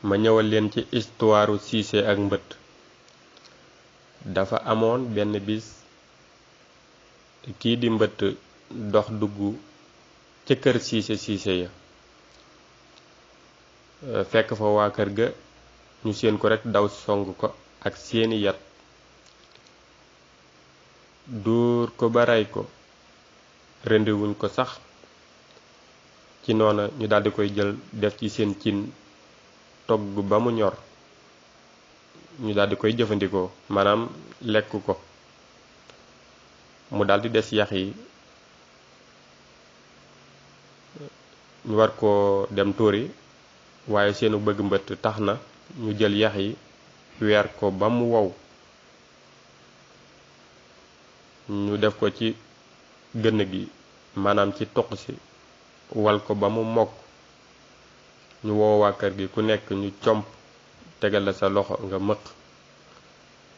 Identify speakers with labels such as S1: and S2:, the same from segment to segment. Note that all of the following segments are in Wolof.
S1: ma ñëwal leen ci histoire Cissé ak mbëtt. dafa amoon benn bis kii di mbëtt dox dugg ca kër Cissé ya fekk fa waa kër ga ñu seen ko rekk daw song ko ak seeni yat dóor ko ba rey ko rendiwuñ ko sax ci noona ñu daldi koy jël def ci seen cin togg ba mu ñor ñu daldi koy jëfandikoo maanaam lekk ko mu daldi des yax yi ñu war koo dem tuuri waaye seenu bëgg mbëtt tax na ñu jël yax yi weer ko ba mu wow ñu def ko ci gënn gi maanaam ci toq si wal ko ba mu mokk ñu woo waa kër gi ku nekk ñu comp tegal la sa loxo nga mëq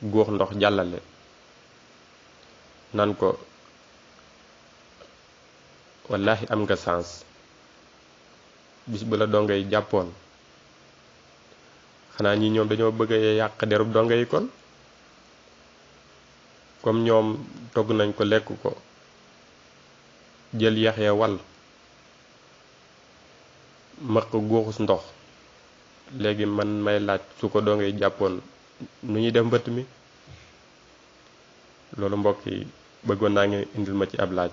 S1: góox ndox jàllale nan ko wallahi am nga sens bis bu la donga yi jàppoon xanaa ñi ñoom dañoo bëgg a yàq derub donga yi kon comme ñoom togg nañ ko lekk ko jël yax ya wal mëq góoxus ndox léegi man may laaj su ko donga yi jàppoon nu ñuy def mbëtt mi loolu mbokk yi bëggoon naa ngeen indil ma ci ab laaj